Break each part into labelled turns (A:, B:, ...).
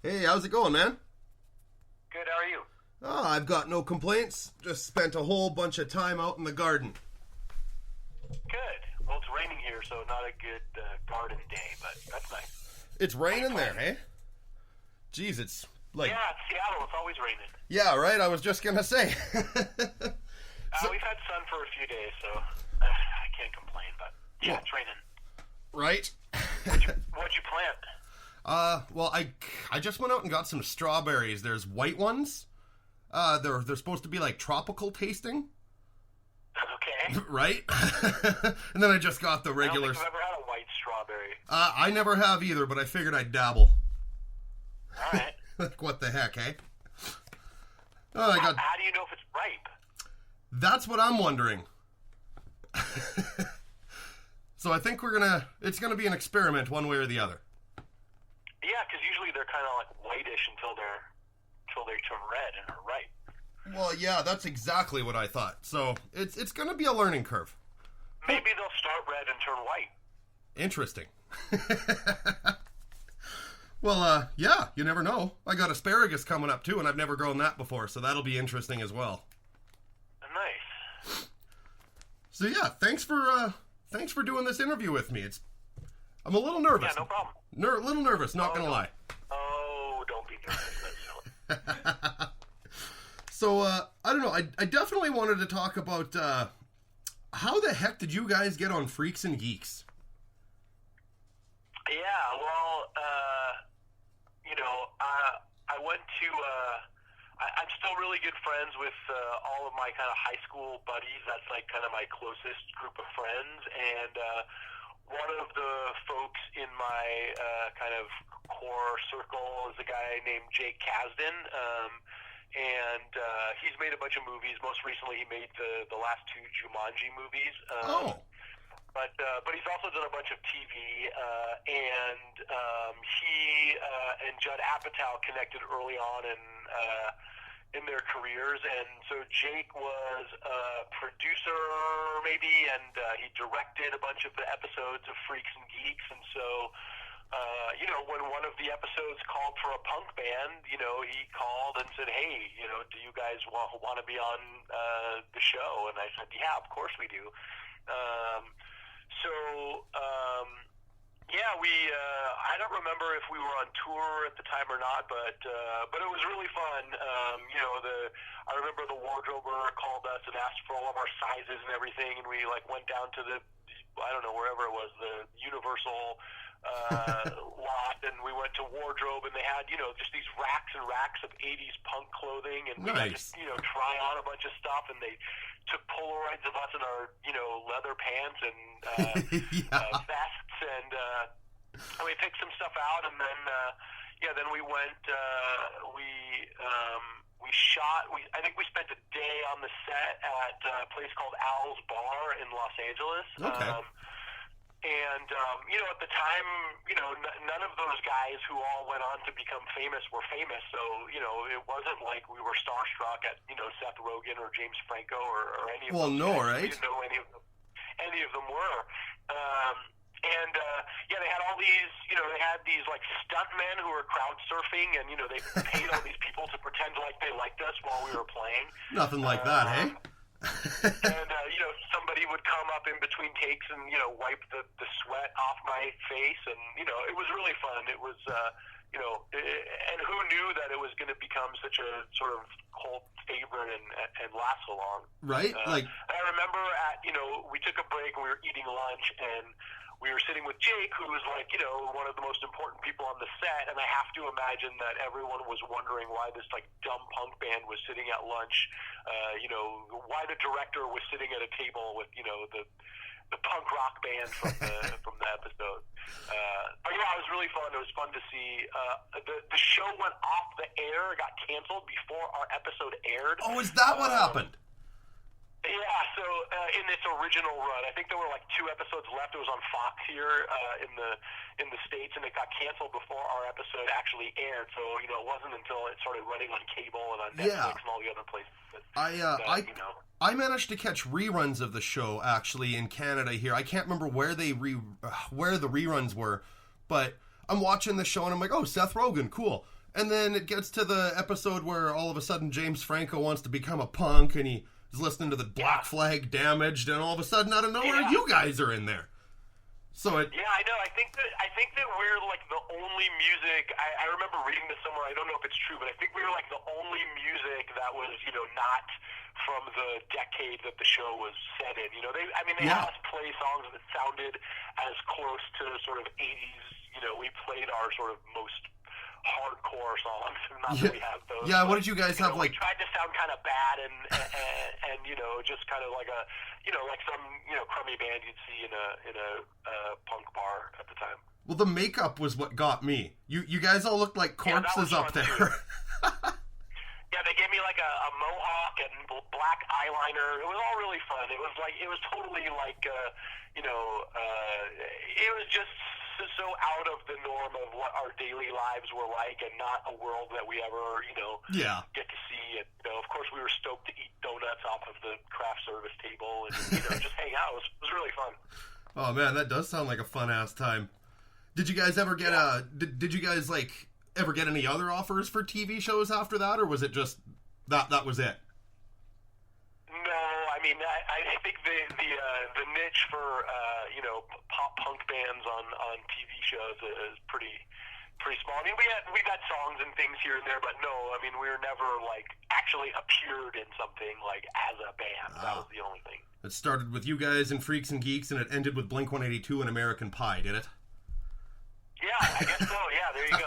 A: Hey, how's it going, man?
B: Good, how are you?
A: Oh, I've got no complaints. Just spent a whole bunch of time out in the garden.
B: Good. Well, it's raining here, so not a good garden day, but that's nice.
A: It's raining there, hey? Jeez, it's like...
B: Yeah, it's Seattle. It's always raining.
A: Yeah, right? I was just gonna say.
B: We've had sun for a few days, so I can't complain, but yeah, it's raining.
A: Right?
B: What'd you plant?
A: Well, I just went out and got some strawberries. There's white ones. They're supposed to be like tropical tasting.
B: Okay.
A: Right? And then I just got the regular...
B: I don't think I've ever had a white strawberry.
A: I never have either, but I figured I'd dabble.
B: Alright.
A: Like, what the heck, eh?
B: How do you know if it's ripe?
A: That's what I'm wondering. So I think it's gonna be an experiment one way or the other.
B: Yeah, because usually they're kind of like whitish until they turn red and are ripe.
A: Well, yeah, that's exactly what I thought. So it's gonna be a learning curve.
B: Maybe they'll start red and turn white.
A: Interesting. Well, yeah, you never know. I got asparagus coming up too, and I've never grown that before, so that'll be interesting as well.
B: Nice.
A: So yeah, thanks for doing this interview with me. I'm a little nervous.
B: Yeah, no problem.
A: Little nervous, not gonna lie.
B: Oh, don't be nervous. That's silly.
A: So, I don't know. I definitely wanted to talk about how the heck did you guys get on Freaks and Geeks?
B: Yeah, well, I went to, I'm still really good friends with all of my kind of high school buddies. That's like kind of my closest group of friends. And one of the folks in my kind of core circle is a guy named Jake Kasdan. And he's made a bunch of movies. Most recently, he made the last two Jumanji movies. But he's also done a bunch of TV, and he and Judd Apatow connected early on in their careers, and so Jake was a producer maybe, and he directed a bunch of the episodes of Freaks and Geeks, and so when one of the episodes called for a punk band, he called and said, hey, do you guys want to be on the show? And I said, yeah, of course we do. I don't remember if we were on tour at the time or not, but it was really fun. I remember the wardrober called us and asked for all of our sizes and everything, and we went down to wherever it was, the Universal lot, and we went to wardrobe, and they had just these racks and racks of 80s punk clothing, and we had to try on a bunch of stuff, and they took Polaroids of us in our leather pants and vests, and we picked some stuff out, and then we went we shot. I think we spent a day on the set at a place called Al's Bar in Los Angeles.
A: Okay.
B: At the time, none of those guys who all went on to become famous were famous. So, it wasn't like we were starstruck at, Seth Rogen or James Franco or any of them.
A: Well, no, right?
B: We didn't know any of them were. They had all these, they had these stuntmen who were crowd surfing, and, they paid all these people to pretend like they liked us while we were playing.
A: Nothing like that, hey?
B: And somebody would come up in between takes and wipe the sweat off my face, and it was really fun. It was and who knew that it was going to become such a sort of cult favorite and last so long.
A: Right?
B: I remember we took a break and we were eating lunch, and we were sitting with Jake, who was one of the most important people on the set, and I have to imagine that everyone was wondering why this dumb punk band was sitting at lunch, why the director was sitting at a table with the punk rock band from the episode. But yeah, it was really fun. It was fun to see. The show went off the air, got canceled before our episode aired.
A: Oh, is that what happened?
B: Yeah, so in its original run, I think there were 2 episodes left. It was on Fox here in the States, and it got canceled before our episode actually aired. So it wasn't until it started running on cable and on Netflix and all the other places.
A: I managed to catch reruns of the show actually in Canada here. I can't remember where where the reruns were, but I'm watching the show and I'm like, oh, Seth Rogen, cool. And then it gets to the episode where all of a sudden James Franco wants to become a punk, and he is listening to the Black Flag Damaged, and all of a sudden, out of nowhere, you guys are in there. So it.
B: Yeah, I know. I think that we're like the only music. I remember reading this somewhere. I don't know if it's true, but I think we were like the only music that was, not from the decade that the show was set in. They had us play songs that sounded as close to sort of 80s. We played our sort of most hardcore songs. Not that we have those.
A: Yeah, what did you guys have?
B: We tried to sound kind of bad and just kind of like a like some crummy band you'd see in a punk bar at the time.
A: Well, the makeup was what got me. You guys all looked like corpses up there.
B: Yeah, they gave me like a mohawk and black eyeliner. It was all really fun. It was totally like it was just so out of the norm of what our daily lives were like, and not a world that we ever get to see. And of course, we were stoked to eat donuts off of the craft service table and just hang out. It was really fun.
A: Oh man, that does sound like a fun ass time. Did you guys ever get did you guys ever get any other offers for TV shows after that, or was it just that was it?
B: No, I think the niche for pop punk bands on TV shows is pretty small. We got songs and things here and there, but no, we were never actually appeared in something as a band. That was the only thing.
A: It started with you guys and Freaks and Geeks, and it ended with Blink-182 and American Pie, did it?
B: Yeah, I guess so. Yeah, there you go.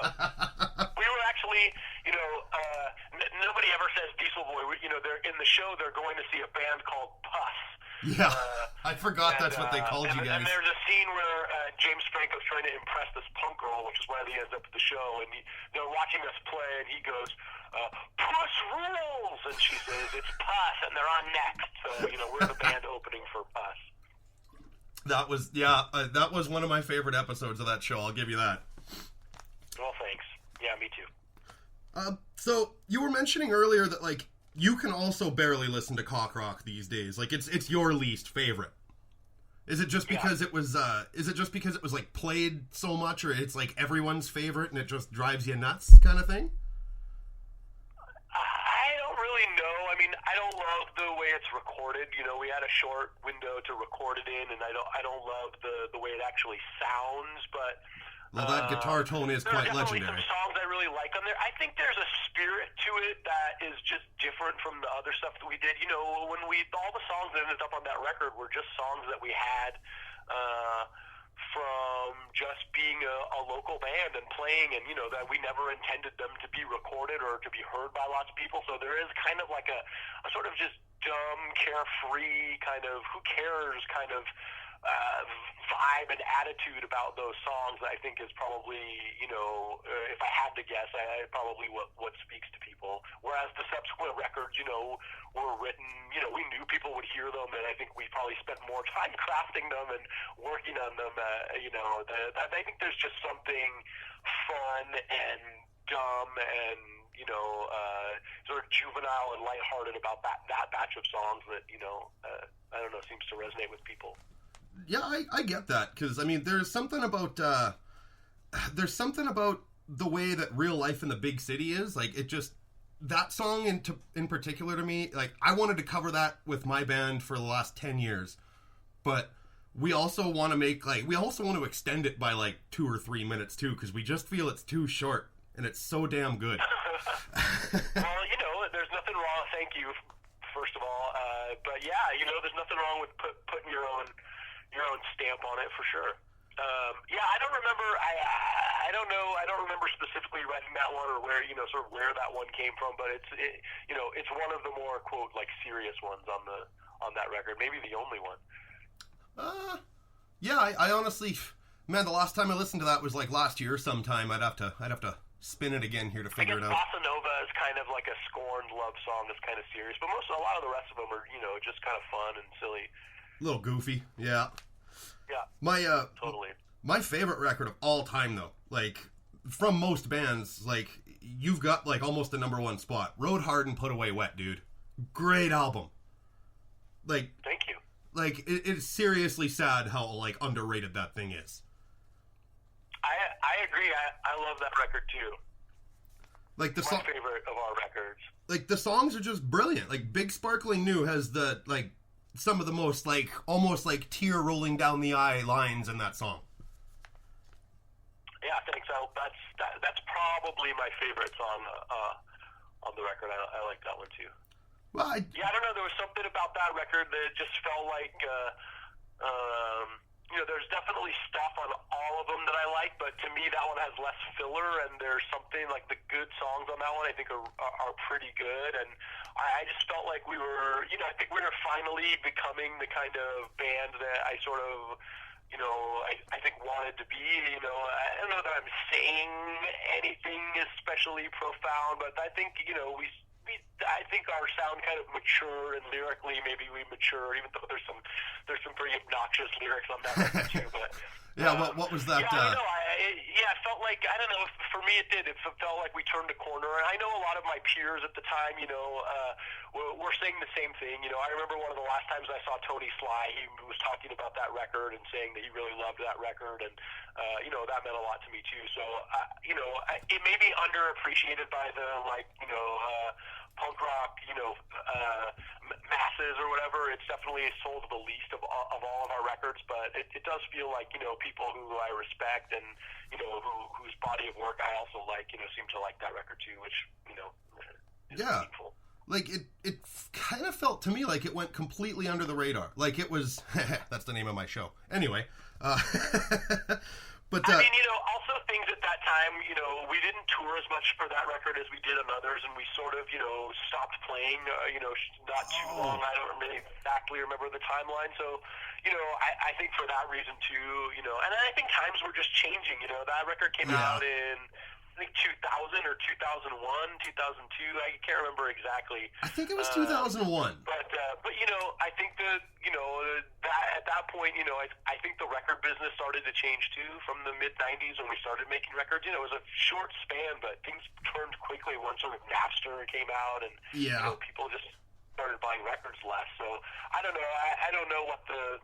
B: We were actually, nobody ever says Diesel Boy. They're in the show. They're going to see a band called Puss.
A: Yeah, I forgot that's what they called you guys.
B: And there's a scene where James Franco's trying to impress this punk girl, which is why he ends up at the show. And they're watching us play, and he goes, "Puss rules!" And she says, "It's Puss," and they're on next. So we're the band opening for Puss.
A: That was one of my favorite episodes of that show. I'll give you that.
B: Well, thanks. Yeah, me too.
A: So you were mentioning earlier that you can also barely listen to cock rock these days. It's your least favorite. Is it just because it was played so much, or it's everyone's favorite and it just drives you nuts kind of thing?
B: I don't really know. I don't love the way it's recorded. We had a short window to record it in, and I don't love the way it actually sounds, but
A: well, that guitar tone is quite legendary.
B: There are definitely some songs I really like on there. I think there's a spirit to it that is just different from the other stuff that we did. When all the songs that ended up on that record were just songs that we had from just being a local band and playing, and that we never intended them to be recorded or to be heard by lots of people. So there is kind of like a sort of just dumb, carefree kind of who cares kind of vibe and attitude about those songs that I think is probably, if I had to guess, probably what speaks to people. Whereas the subsequent records, were written, we knew people would hear them, and I think we probably spent more time crafting them and working on them. I think there's just something fun and dumb and sort of juvenile and lighthearted about that batch of songs that I don't know, seems to resonate with people.
A: Yeah, I get that, because there's something about the way that real life in the big city is. It just, that song in particular to me, I wanted to cover that with my band for the last 10 years, but we also want to extend it by 2 or 3 minutes too, because we just feel it's too short, and it's so damn good.
B: Well, there's nothing wrong. Thank you, first of all. But yeah, there's nothing wrong with putting your own stamp on it, for sure. I don't remember. I don't know. I don't remember specifically writing that one or where sort of where that one came from. But it's one of the more quote serious ones on that record. Maybe the only one.
A: Yeah. I honestly, man, the last time I listened to that was last year sometime. I'd have to spin it again here to figure it out.
B: Bossa Nova is kind of like a scorned love song that's kind of serious, but a lot of the rest of them are just kind of fun and silly.
A: A little goofy, yeah.
B: Yeah. Totally.
A: My favorite record of all time, though, from most bands, you've got almost the number one spot. Rode Hard and Put Away Wet, dude. Great album.
B: Thank you.
A: It's seriously sad how underrated that thing is.
B: I agree. I love that record too.
A: Like the
B: my favorite of our records.
A: Like the songs are just brilliant. Like Big Sparkling New has the like some of the most like almost like tear rolling down the eye lines in that song.
B: Yeah, I think so. That's probably my favorite song on the record. I like that one too.
A: Well,
B: I don't know. There was something about that record that just felt like, there's definitely stuff on all of them that I like, but to me that one has less filler, and there's something like the good songs on that one I think are pretty good, and I just felt like we were, I think we were finally becoming the kind of band that I sort of, I think wanted to be. I don't know that I'm saying anything especially profound, but I think, I think our sound kind of matured, and lyrically maybe we matured, even though there's some pretty obnoxious lyrics on that record too. But
A: yeah, what was that?
B: Yeah, I don't know. It felt like, I don't know. For me, it did. It felt like we turned a corner, and I know a lot of my peers at the time, were saying the same thing. I remember one of the last times I saw Tony Sly, he was talking about that record and saying that he really loved that record, and that meant a lot to me too. So it may be underappreciated by the punk rock, masses or whatever. It's definitely sold the least of all of our records, but it does feel like, people who I respect and, whose body of work I also like, seem to like that record too, which, is meaningful.
A: Like it kind of felt to me like it went completely under the radar. Like it was, that's the name of my show. Anyway, but
B: I mean, also things at that time, we didn't tour as much for that record as we did on others, and we sort of, stopped playing, not too long. I don't really exactly remember the timeline. So, I think for that reason too, and I think times were just changing. That record came out in, I think 2000 or 2001, 2002. I can't remember exactly.
A: I think it was 2001.
B: But I think that at that point, I think the record business started to change too from the mid '90s when we started making records. It was a short span, but things turned quickly once sort of Napster came out, and people just started buying records less. So I don't know. I don't know what the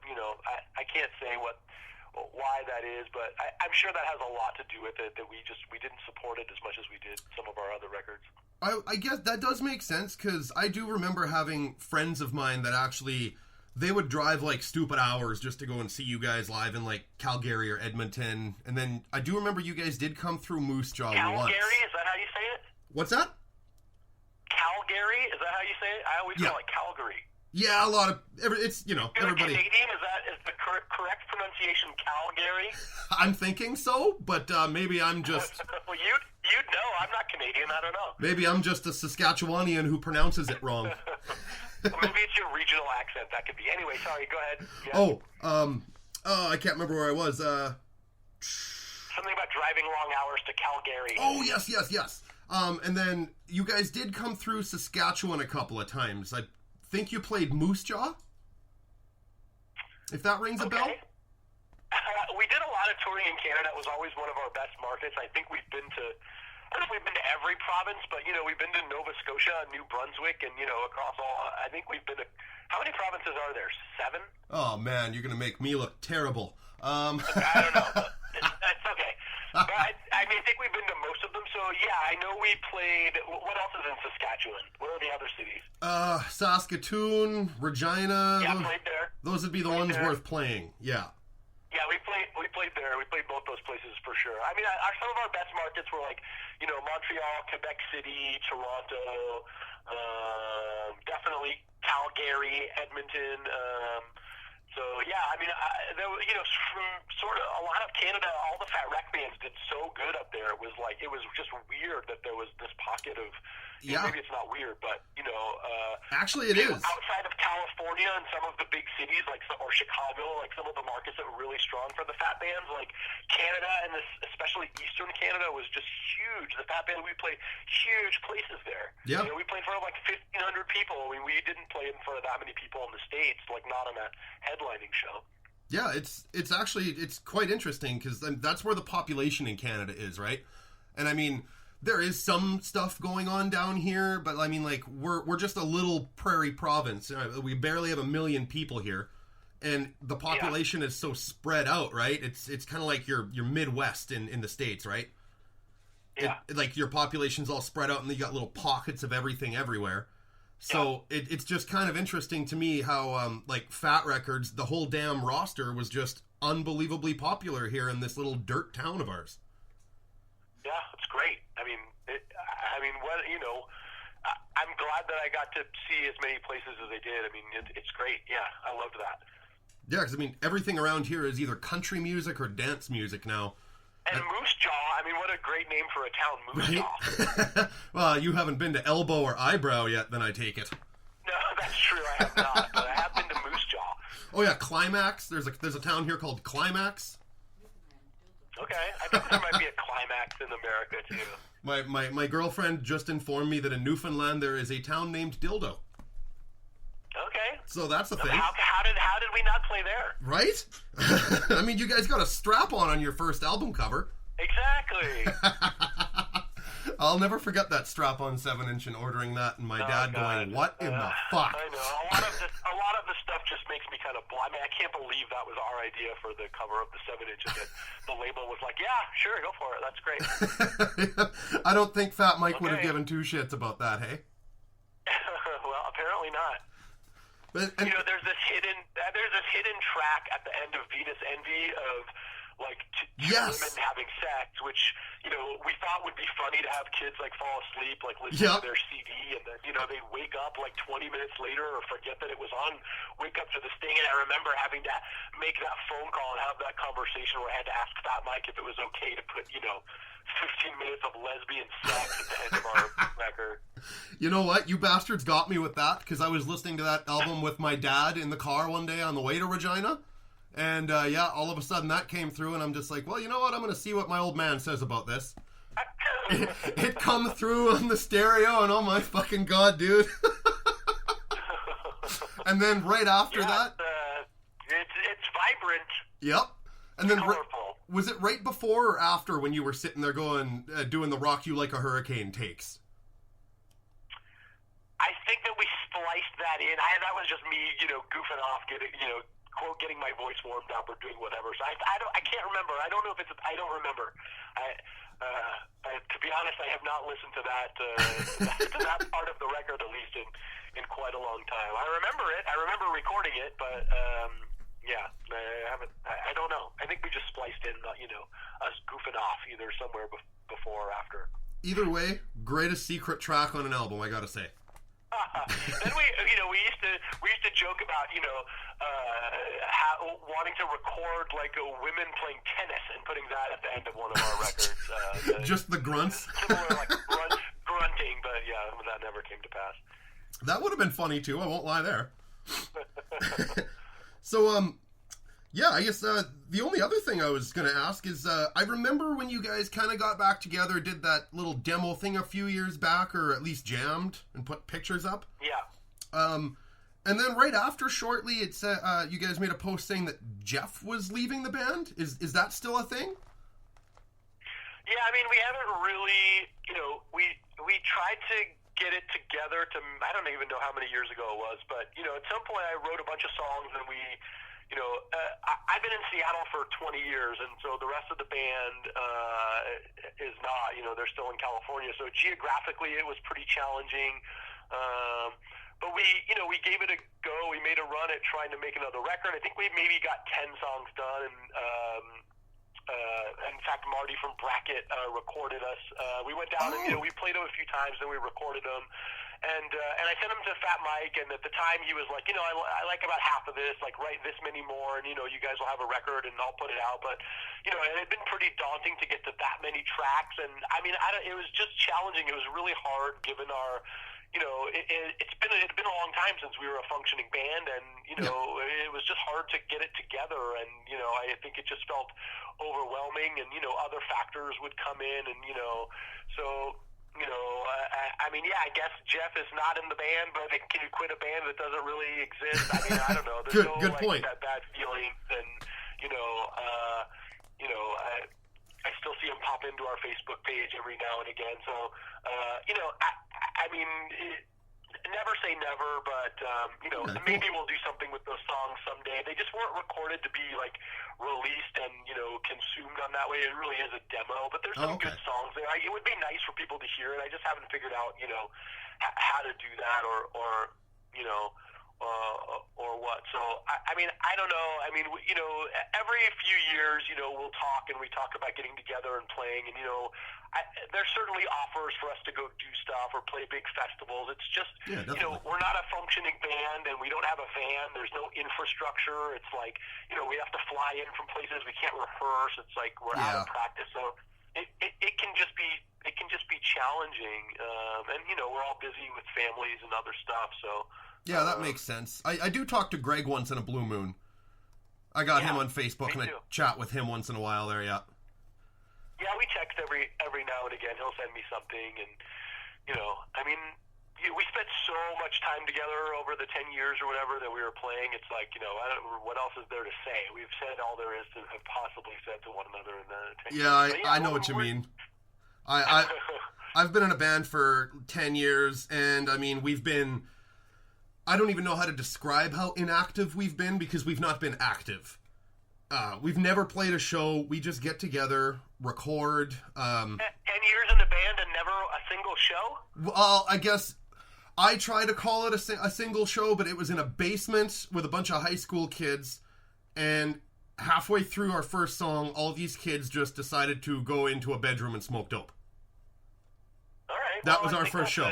B: I can't say why that is, but I'm sure that has a lot to do with it, that we didn't support it as much as we did some of our other records.
A: I guess that does make sense, because I do remember having friends of mine that actually, they would drive like stupid hours just to go and see you guys live in like Calgary or Edmonton, and then I do remember you guys did come through Moose Jaw once.
B: Calgary, is that how you say it?
A: What's that?
B: Calgary, is that how you say it? I always call it Calgary.
A: Yeah, a lot of it's
B: You're
A: everybody.
B: Canadian, is the correct pronunciation Calgary?
A: I'm thinking so, but maybe I'm just.
B: Well, you'd know. I'm not Canadian. I don't know.
A: Maybe I'm just a Saskatchewanian who pronounces it wrong.
B: Maybe it's your regional accent. That could be. Anyway, sorry. Go ahead. Yeah.
A: I can't remember where I was.
B: Something about driving long hours to Calgary.
A: Oh, yes. And then you guys did come through Saskatchewan a couple of times. I think you played Moose Jaw, if that rings a bell.
B: We did a lot of touring in Canada. It was always one of our best markets. I think we've been to, I don't know if we've been to every province, but we've been to Nova Scotia, New Brunswick, and across all. I think we've been to, how many provinces are there? 7?
A: Oh man, you're gonna make me look terrible.
B: I don't know. That's okay. But I think we've been to most of them. So yeah, I know we played. What else is in Saskatchewan? Where are the other cities?
A: Saskatoon, Regina.
B: Yeah, played there.
A: Those would be the ones worth playing. Yeah.
B: Yeah, we played there. We played both those places for sure. I mean, some of our best markets were like, Montreal, Quebec City, Toronto, definitely Calgary, Edmonton. So yeah, I mean, from sort of a lot of Canada, all the Fat Wreck bands did so good up there. It was just weird that there was this pocket of. Maybe it's not weird, but
A: actually it is.
B: Outside of California and some of the big cities or Chicago, like some of the markets that were really strong for the Fat bands, like Canada and especially Eastern Canada was just huge. The Fat band, we played huge places there.
A: Yeah,
B: we played for like 1,500 people. I mean, we didn't play in front of that many people in the States, like not on a headlining show.
A: Yeah, it's actually quite interesting, because that's where the population in Canada is, right? And I mean, there is some stuff going on down here, but I mean, like, we're just a little prairie province. We barely have 1 million people here, and the population is so spread out, right? It's kind of like your Midwest in the States, right?
B: Yeah.
A: like your population's all spread out and you got little pockets of everything everywhere. So it's just kind of interesting to me how like Fat Records, the whole damn roster was just unbelievably popular here in this little dirt town of ours.
B: Yeah, it's great. I mean, what I'm glad that I got to see as many places as I did. I mean, it's great. Yeah, I loved that.
A: Yeah, because I mean, everything around here is either country music or dance music now.
B: And Moose Jaw, I mean, what a great name for a town, Moose Jaw.
A: Well, you haven't been to Elbow or Eyebrow yet, then I take it.
B: No, that's true, I have not, but I have been to Moose Jaw.
A: Oh yeah, Climax. There's a town here called Climax.
B: Okay, I think there might be a Climax in America, too.
A: My girlfriend just informed me that in Newfoundland there is a town named Dildo.
B: Okay.
A: So that's a thing.
B: How did we not play there?
A: Right? I mean, you guys got a strap-on on your first album cover.
B: Exactly.
A: I'll never forget that strap-on 7-inch and ordering that, and my dad going, "What in the fuck?"
B: I know. A lot of the stuff just makes me kind of I mean, I can't believe that was our idea for the cover of the 7-inch, and that the label was like, "Yeah, sure, go for it. That's great."
A: I don't think Fat Mike would have given two shits about that, hey?
B: Well, apparently not.
A: But,
B: there's this hidden track at the end of Venus Envy of like two women having sex, which we thought would be funny to have kids like fall asleep, like listening to their CD, and then they wake up like 20 minutes later or forget that it was on, wake up to this thing, and I remember having to make that phone call and have that conversation where I had to ask Fat Mike if it was okay to put 15 minutes of lesbian sex at the end of our record.
A: You know what? You bastards got me with that, because I was listening to that album with my dad in the car one day on the way to Regina. And, all of a sudden that came through, and I'm just like, well, you know what? I'm going to see what my old man says about this. It come through on the stereo, and oh my fucking God, dude. And then right after that...
B: It's vibrant.
A: Yep. And then
B: colorful.
A: Was it right before or after when you were sitting there going, doing the Rock You Like a Hurricane takes?
B: I think that we spliced that in. That was just me, goofing off, getting my voice warmed up or doing whatever. So I can't remember. I don't know if it's. I don't remember. To be honest, I have not listened to that to that part of the record, at least in quite a long time. I remember it. I remember recording it, but I haven't. I don't know. I think we just spliced in, us goofing off either somewhere before or after.
A: Either way, greatest secret track on an album, I gotta say.
B: Then we used to joke about wanting to record like women playing tennis and putting that at the end of one of our records.
A: Just the grunts.
B: Similar like grunting, but that never came to pass.
A: That would have been funny too. I won't lie there. So I guess the only other thing I was going to ask is I remember when you guys kind of got back together, did that little demo thing a few years back, or at least jammed and put pictures up.
B: Yeah.
A: And then right after, shortly, it said you guys made a post saying that Jeff was leaving the band. Is that still a thing?
B: Yeah, I mean, we haven't really, we tried to get it together to, I don't even know how many years ago it was, but, at some point I wrote a bunch of songs and we, I've been in Seattle for 20 years, and so the rest of the band is not, they're still in California, so geographically it was pretty challenging. But we gave it a go. We made a run at trying to make another record. I think we maybe got 10 songs done, and in fact, Marty from Bracket recorded us. We went down and we played them a few times, then we recorded them, and I sent them to Fat Mike. And at the time, he was like, I like about half of this. Like, write this many more, and you guys will have a record, and I'll put it out. But it had been pretty daunting to get to that many tracks, and I mean, it was just challenging. It was really hard given our. It's been a long time since we were a functioning band, and it was just hard to get it together, and I think it just felt overwhelming, and other factors would come in, and so I mean, I guess Jeff is not in the band, but can you quit a band that doesn't really exist? I mean, I don't know. There's
A: good point.
B: That bad feeling, and I still see him pop into our Facebook page every now and again. So, I mean, never say never, but
A: Okay,
B: maybe
A: cool.
B: we'll do something with those songs someday. They just weren't recorded to be like released and consumed on that way. It really is a demo, but there's
A: Oh,
B: some
A: okay.
B: good songs there. It would be nice for people to hear it. I just haven't figured out how to do that you know. Or what? So I mean, I don't know. I mean, every few years, we'll talk and we talk about getting together and playing, and there's certainly offers for us to go do stuff or play big festivals. It's just,
A: Yeah, definitely.
B: we're not a functioning band and we don't have a van. There's no infrastructure. It's like, we have to fly in from places. We can't rehearse. It's like we're
A: Yeah.
B: out of practice. So it can just be challenging. And we're all busy with families and other stuff. So.
A: Yeah, that makes sense. I do talk to Greg once in a blue moon. I got him on Facebook, and I
B: too.
A: chat with him once in a while there, yeah.
B: Yeah, we text every now and again. He'll send me something, and I mean, we spent so much time together over the 10 years or whatever that we were playing. It's like, what else is there to say? We've said all there is to have possibly said to one another in the 10
A: Yeah,
B: years.
A: I know what you mean. I've been in a band for 10 years, and I mean, I don't even know how to describe how inactive we've been because we've not been active. We've never played a show. We just get together, record.
B: 10 years in the band and never a single show?
A: Well, I guess I try to call it a single show, but it was in a basement with a bunch of high school kids, and halfway through our first song, all these kids just decided to go into a bedroom and smoke dope.
B: All right.
A: That was our first show.
B: I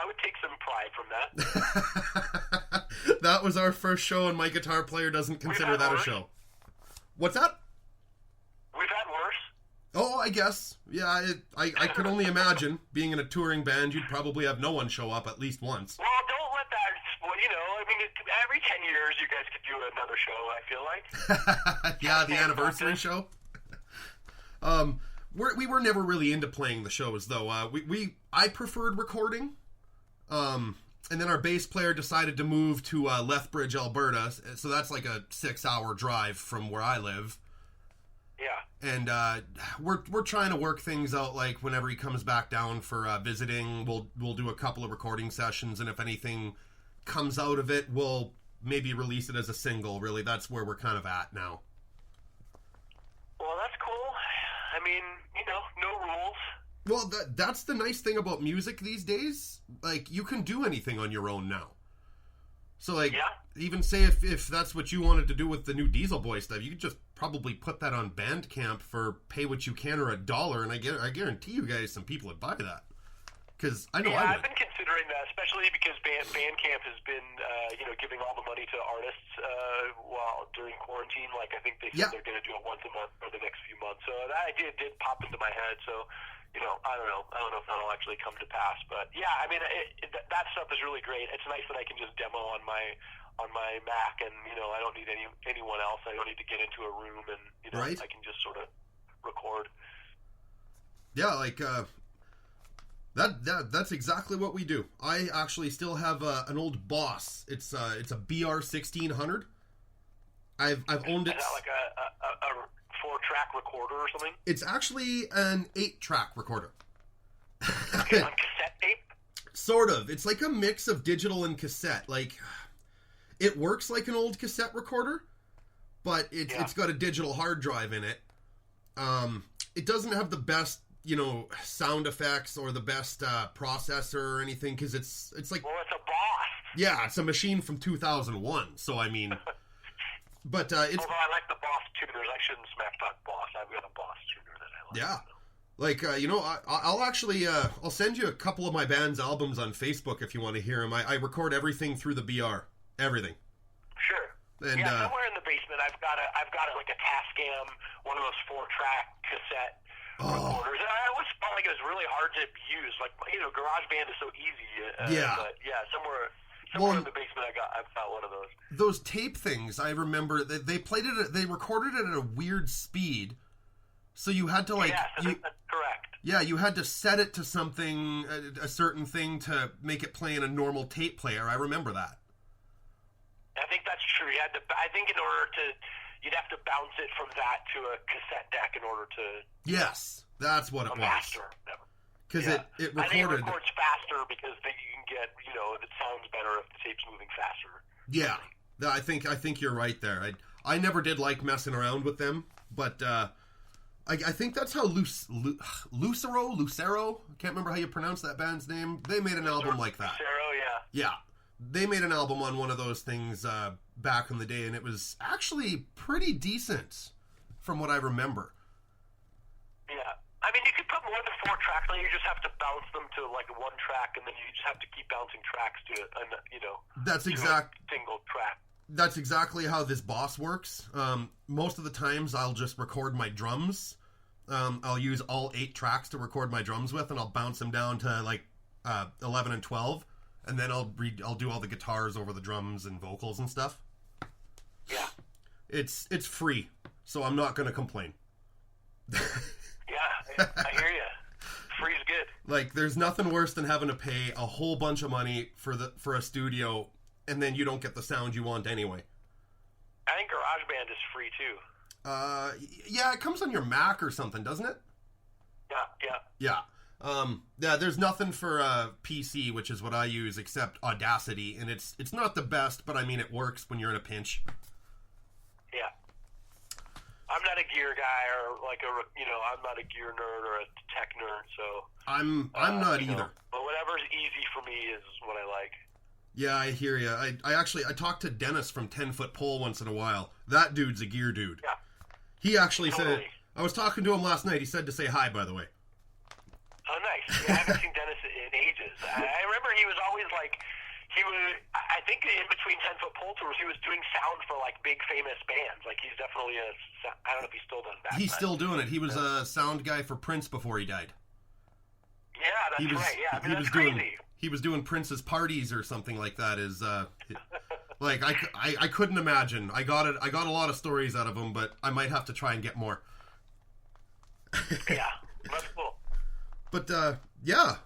B: would take some pride from that.
A: That was our first show, and my guitar player doesn't consider that a show. What's that?
B: We've had worse.
A: Oh, I guess. Yeah, I could only imagine. Being in a touring band, you'd probably have no one show up at least once.
B: Well, don't let that. I mean, every 10 years you guys could do another show, I feel like.
A: Yeah, the anniversary show. We were never really into playing the shows, though. I preferred recording. And then our bass player decided to move to Lethbridge, Alberta. So that's like a 6-hour drive from where I live.
B: Yeah.
A: And we're trying to work things out. Like whenever he comes back down for visiting, we'll do a couple of recording sessions, and if anything comes out of it, we'll maybe release it as a single. Really, that's where we're kind of at now.
B: Well, that's cool. I mean, no rules.
A: Well, that's the nice thing about music these days. Like, you can do anything on your own now. So, like, even say if that's what you wanted to do with the new Diesel Boy stuff, you could just probably put that on Bandcamp for pay what you can or $1, and I guarantee you guys some people would buy that. Because I know I would.
B: I've been considering that, especially because Bandcamp has been, giving all the money to artists while during quarantine. Like, I think they said they're going to do it once a month for the next few months. So that idea did pop into my head. So, I don't know. I don't know if that'll actually come to pass. But yeah, I mean, that stuff is really great. It's nice that I can just demo on my Mac, and I don't need anyone else. I don't need to get into a room, and
A: right?
B: I can just sort of record.
A: Yeah, like that's exactly what we do. I actually still have an old Boss. It's a BR 1600. I've owned it.
B: Is that like a 4-track recorder or something?
A: It's actually an 8-track recorder.
B: Okay, on cassette tape?
A: Sort of. It's like a mix of digital and cassette. Like, it works like an old cassette recorder, but it's got a digital hard drive in it. It doesn't have the best, sound effects or the best processor or anything, because it's like...
B: Well, it's a Boss.
A: Yeah, it's a machine from 2001, so I mean... But it's...
B: Although I like the Boss tuners. I shouldn't smack talk Boss. I've got a Boss tuner that I like.
A: Yeah. Like, I'll actually... I'll send you a couple of my band's albums on Facebook if you want to hear them. I record everything through the BR. Everything.
B: Sure.
A: And,
B: somewhere in the basement I've got like a Tascam, one of those 4-track cassette recorders. And I always felt like it was really hard to use. Like, GarageBand is so easy. But yeah, somewhere in the basement I've got one of those.
A: Those tape things, I remember that they recorded it at a weird speed. So you had to like...
B: Yes, that's correct.
A: Yeah, you had to set it to something, a certain thing to make it play in a normal tape player. I remember that.
B: I think that's true. I think in order to... You'd have to bounce it from that to a cassette deck in order to...
A: Yes, that's what it was.
B: Master.
A: Because it recorded...
B: I think it records faster because you can get, it sounds better if the tape's moving faster.
A: Yeah, I think you're right there. I never did like messing around with them, but I think that's how Lucero, I can't remember how you pronounce that band's name. They made an album like that.
B: Lucero, yeah.
A: Yeah, they made an album on one of those things back in the day, and it was actually pretty decent from what I remember.
B: Yeah. I mean, you could put more than 4 tracks, and you just have to bounce them to like one track, and then you just have to keep bouncing tracks to,
A: That's
B: to
A: exact.
B: a single track.
A: That's exactly how this boss works. Most of the times, I'll just record my drums. I'll use all 8 tracks to record my drums with, and I'll bounce them down to like 11 and 12, and then I'll do all the guitars over the drums and vocals and stuff.
B: Yeah.
A: It's free, so I'm not gonna complain.
B: Yeah, I hear you. Free's good.
A: Like, there's nothing worse than having to pay a whole bunch of money for a studio, and then you don't get the sound you want anyway.
B: I think GarageBand is free too.
A: Yeah, it comes on your Mac or something, doesn't it?
B: Yeah.
A: Yeah, there's nothing for PC, which is what I use, except Audacity, and it's not the best, but I mean, it works when you're in a pinch.
B: Yeah. I'm not a gear guy or I'm not a gear nerd or a tech nerd, so
A: I'm not either.
B: But whatever's easy for me is what I like.
A: Yeah, I hear you. I talked to Dennis from 10 Foot Pole once in a while. That dude's a gear dude.
B: Yeah.
A: He actually
B: totally.
A: said, I was talking to him last night. He said to say hi, by the way.
B: Oh, nice. Yeah, I haven't seen Dennis in ages. I remember he was always like, I think in between 10 Foot Pole tours, he was doing sound for like big famous bands. Like he's definitely I don't know if he still does that.
A: He's still doing it. He was a sound guy for Prince before he died.
B: Yeah, that's right. Yeah, I mean, that's crazy.
A: He was doing Prince's parties or something like that. Like I couldn't imagine. I got a lot of stories out of him, but I might have to try and get more.
B: Yeah, that's cool.
A: But yeah,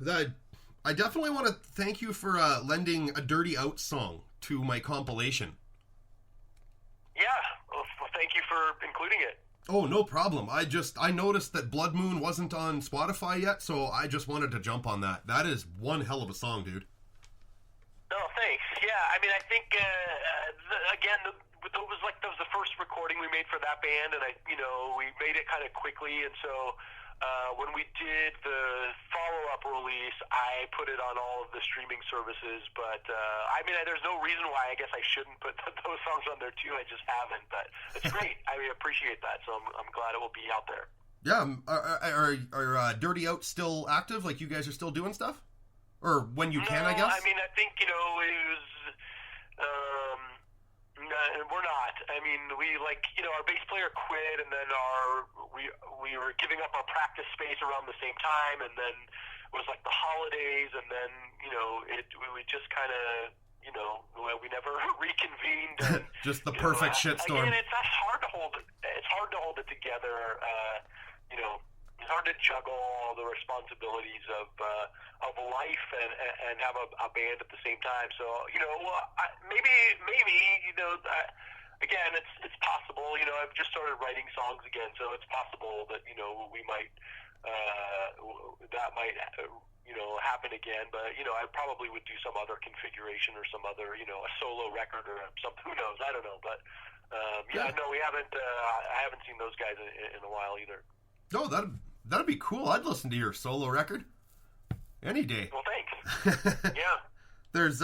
A: I definitely want to thank you for lending a Dirty Out song to my compilation.
B: Yeah, well, thank you for including it.
A: Oh, no problem. I noticed that Blood Moon wasn't on Spotify yet, so I just wanted to jump on that. That is one hell of a song, dude.
B: Oh, thanks. Yeah, I mean, I think that was the first recording we made for that band, and we made it kind of quickly, and so when we did the follow-up release, I put it on all of the streaming services, but I mean, there's no reason why I guess I shouldn't put those songs on there too. I just haven't, but it's great. I mean, appreciate that, so I'm glad it will be out there.
A: Yeah, are Dirty Out still active? Like, you guys are still doing stuff? Or when you can, I guess?
B: I mean, I think, it was... we're not. I mean, our bass player quit, and then we were giving up our practice space around the same time, and then it was like the holidays, and then we just kind of we never reconvened. And,
A: just the perfect shitstorm.
B: Again, that's hard to hold. It's hard to hold it together. It's hard to juggle all the responsibilities of life and have a band at the same time. So maybe again, it's possible. I've just started writing songs again, so it's possible that we might that might happen again. But I probably would do some other configuration or some other a solo record or something. Who knows? I don't know. But no, we haven't. I haven't seen those guys in a while either.
A: No, that'd be cool. I'd listen to your solo record any day.
B: Well, thanks. Yeah.
A: There's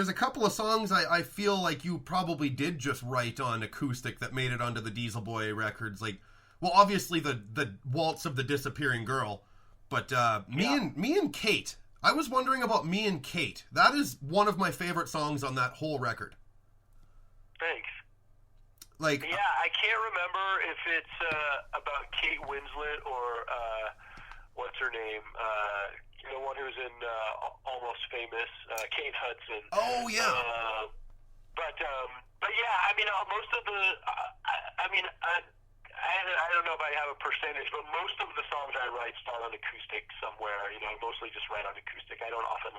A: a couple of songs I feel like you probably did just write on acoustic that made it onto the Diesel Boy records. Like, well, obviously the Waltz of the Disappearing Girl, but me and Kate. I was wondering about Me and Kate. That is one of my favorite songs on that whole record.
B: Thanks.
A: Like,
B: yeah, I can't remember if it's about Kate Winslet or what's her name, the one who's in Almost Famous, Kate Hudson.
A: Oh yeah.
B: But yeah, I mean, most of the, I don't know if I have a percentage, but most of the songs I write start on acoustic somewhere. I mostly just write on acoustic. I don't often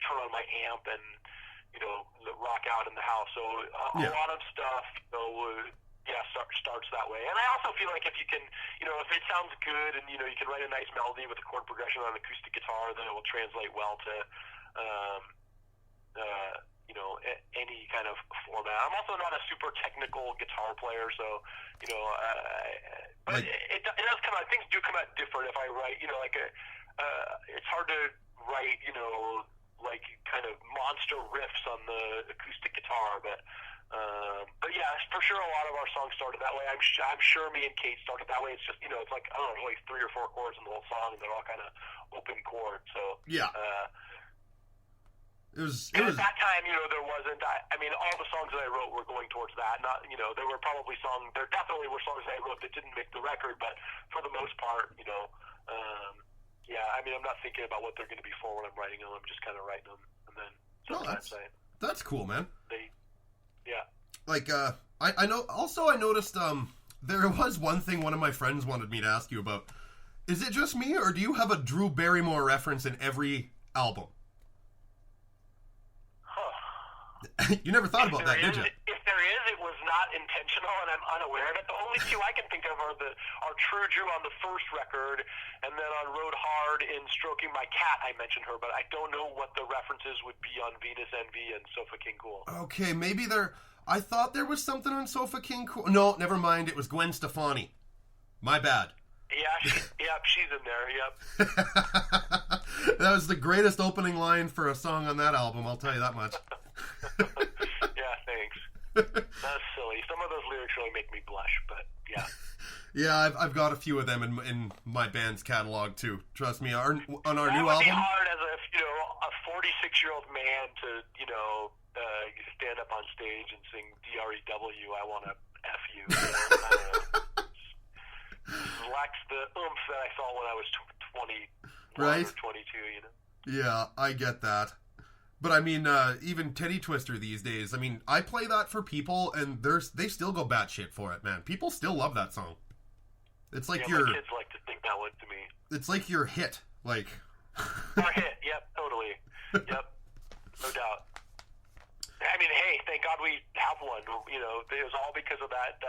B: turn on my amp and rock out in the house. So a lot of stuff, starts that way. And I also feel like if you can, if it sounds good and you can write a nice melody with a chord progression on an acoustic guitar, then it will translate well to um, any kind of format. I'm also not a super technical guitar player, so but it does come out. Things do come out different if I write. It's hard to write, like kind of monster riffs on the acoustic guitar, but yeah, for sure a lot of our songs started that way. I'm sure me and Kate started that way. It's just it's like I don't know, like 3 or 4 chords in the whole song, and they're all kind of open chords. So
A: yeah. It was
B: at that time, there wasn't. I mean, all the songs that I wrote were going towards that. Not, there were probably songs. There definitely were songs that I wrote that didn't make the record, but for the most part, yeah. I mean, I'm not thinking about what they're going to be for when I'm writing them. I'm just kind of writing them, and then sometimes
A: that's cool, man.
B: Yeah.
A: Like, I know. Also, I noticed there was one thing one of my friends wanted me to ask you about. Is it just me, or do you have a Drew Barrymore reference in every album? You never thought about that, did you?
B: If there is, it was not intentional, and I'm unaware of it. The only 2 I can think of are True Drew on the first record, and then on Rode Hard in Stroking My Cat, I mentioned her, but I don't know what the references would be on Venus Envy and Sofa King Cool. Okay,
A: maybe I thought there was something on Sofa King Cool. No, never mind. It was Gwen Stefani. My bad.
B: Yeah, she's in there. Yep.
A: That was the greatest opening line for a song on that album. I'll tell you that much.
B: Yeah, thanks. That's silly. Some of those lyrics really make me blush, but yeah.
A: Yeah, I've got a few of them in my band's catalog too. Trust me, on our new album.
B: That would be hard as a 46-year-old man to stand up on stage and sing D-R-E-W. I want to F you. Lacks the oomph that I saw when I was 21
A: right?
B: or 22.
A: Yeah, I get that. But I mean, even Teddy Twister these days. I mean, I play that for people, and they still go batshit for it, man. People still love that song. It's like
B: my kids like to sing that one to me.
A: It's like your hit, like.
B: Our hit, yep, totally, yep, no doubt. I mean, hey, thank God we have one. It was all because of that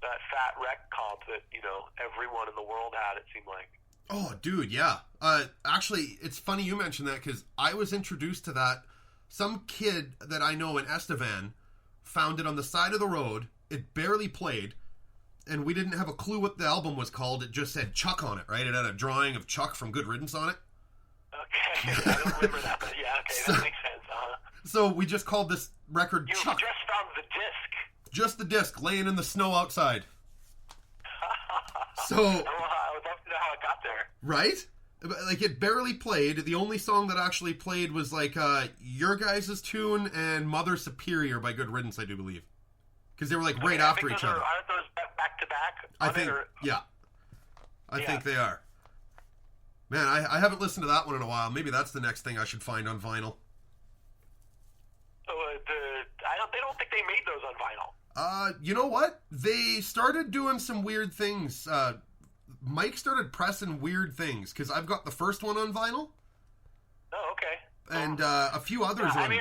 B: Fat Wreck comp that everyone in the world had. It seemed like.
A: Oh, dude, yeah. Actually, it's funny you mentioned that because I was introduced to that. Some kid that I know in Estevan found it on the side of the road. It barely played, and we didn't have a clue what the album was called. It just said Chuck on it, right? It had a drawing of Chuck from Good Riddance on it.
B: Okay, I don't remember that, but yeah, okay, that makes sense,
A: So we just called this record Chuck.
B: You just found the disc.
A: Just the disc, laying in the snow outside. So,
B: I would love to know how it got there.
A: Right? Like, it barely played. The only song that actually played was, like, your guys' tune and Mother Superior by Good Riddance, I do believe. Because they were, like, right after each other.
B: Aren't those back-to-back?
A: I think, yeah. I think they are. Man, I haven't listened to that one in a while. Maybe that's the next thing I should find on vinyl.
B: They don't think they made those on vinyl.
A: You know what? They started doing some weird things. Mike started pressing weird things, because I've got the first one on vinyl.
B: Oh, okay.
A: And a few others.
B: At the time,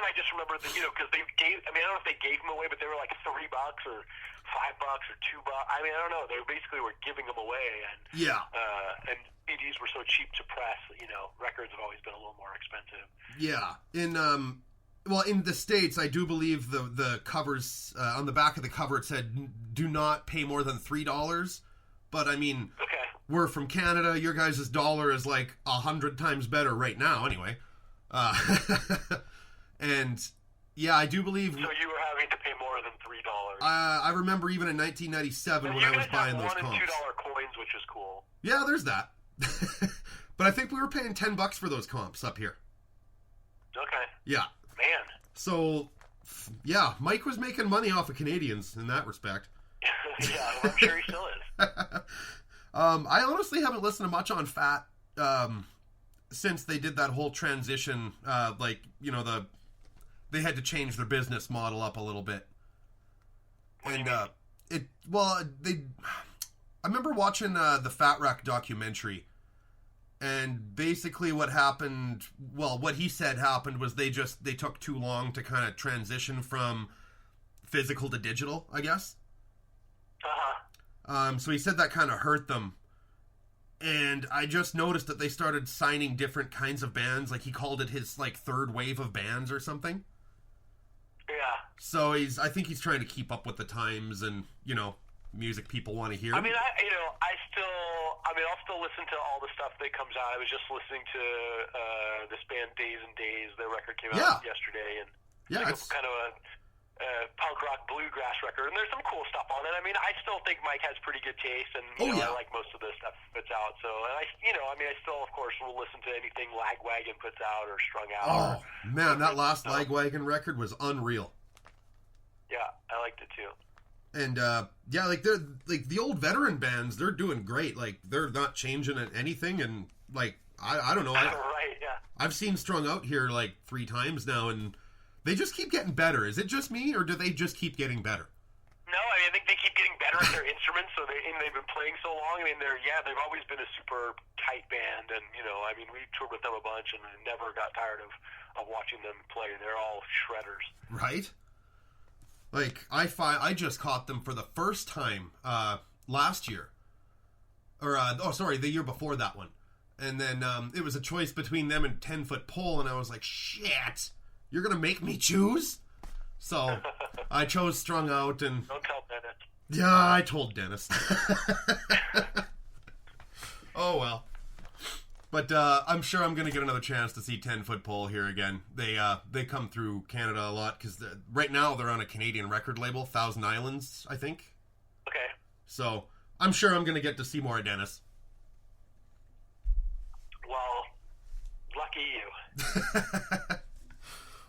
B: I just remember that, because they gave. I mean, I don't know if they gave them away, but they were like $3 or $5 or $2. I mean, I don't know. They basically were giving them away, and
A: yeah.
B: And CDs were so cheap to press. Records have always been a little more expensive.
A: Yeah. In the States, I do believe the covers, on the back of the cover, it said, do not pay more than $3. But, I mean,
B: okay.
A: We're from Canada. Your guys' dollar is like 100 times better right now, anyway. And, yeah, I do believe... So
B: you were having to pay more than $3.
A: I remember even in 1997 when I was buying those comps.
B: $1 and $2 coins, which is cool.
A: Yeah, there's that. But I think we were paying $10 for those comps up here.
B: Okay.
A: Yeah.
B: Man.
A: So, yeah, Mike was making money off of Canadians in that respect.
B: Yeah, well, I'm sure he still is.
A: I honestly haven't listened to much on Fat since they did that whole transition. They had to change their business model up a little bit. And I remember watching the Fat Wreck documentary. And basically what happened, what he said happened was they took too long to kind of transition from physical to digital, I guess.
B: Uh-huh.
A: So he said that kind of hurt them. And I just noticed that they started signing different kinds of bands. Like, he called it his, like, third wave of bands or something.
B: Yeah.
A: So I think he's trying to keep up with the times and, you know, music people want to hear.
B: I mean, I'll still listen to all the stuff that comes out. I was just listening to this band Days and Days. Their record came out yesterday, and it's kind of a punk rock bluegrass record, and there's some cool stuff on it. I mean, I still think Mike has pretty good taste, and I like most of the stuff that's out. So, and I still, of course, will listen to anything Lagwagon puts out or Strung Out.
A: Oh man, that last Lagwagon record was unreal.
B: Yeah, I liked it too.
A: And like they're like the old veteran bands, they're doing great. Like, they're not changing anything, and like I don't know.
B: Right, yeah.
A: I've seen Strung Out here like 3 times now, and they just keep getting better. Is it just me, or do they just keep getting better?
B: No, I think they keep getting better at their instruments. So they've been playing so long. I mean, they've always been a super tight band, and we toured with them a bunch, and never got tired of watching them play. They're all shredders,
A: right? Like, I just caught them for the first time last year, or the year before that one, and then it was a choice between them and 10-Foot Pole, and I was like, shit, you're gonna make me choose? So I chose Strung Out, and
B: don't tell Dennis.
A: Yeah, I told Dennis. Oh well. But I'm sure I'm going to get another chance to see 10-Foot Pole here again. They come through Canada a lot, because right now they're on a Canadian record label, Thousand Islands, I think.
B: Okay.
A: So I'm sure I'm going to get to see more of Dennis.
B: Well, lucky you.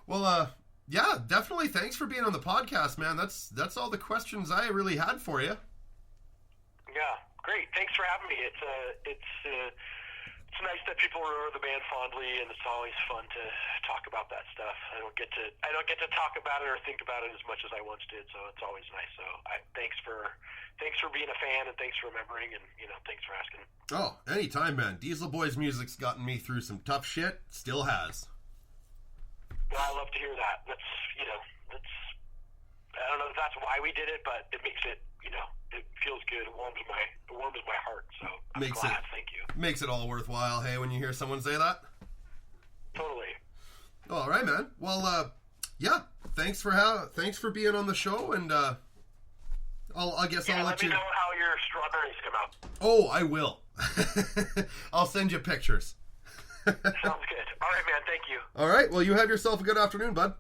A: Well, yeah, definitely. Thanks for being on the podcast, man. That's all the questions I really had for you.
B: Yeah, great. Thanks for having me. It's nice that people remember the band fondly, and it's always fun to talk about that stuff. I don't get to talk about it or think about it as much as I once did, so it's always nice. So thanks for being a fan, and thanks for remembering, and thanks for asking.
A: Oh, anytime, man. Diesel Boys music's gotten me through some tough shit. Still has.
B: Well, I love to hear that. That's I don't know if that's why we did it, but it makes it it feels good. It warms my heart. So I'm glad. Thank you.
A: Makes it all worthwhile. Hey, when you hear someone say that.
B: Totally.
A: All right, man. Well, yeah. Thanks for being on the show, and I'll let you
B: know how your strawberries come out.
A: Oh, I will. I'll send you pictures.
B: Sounds good. All right, man. Thank you.
A: All right. Well, you have yourself a good afternoon, bud.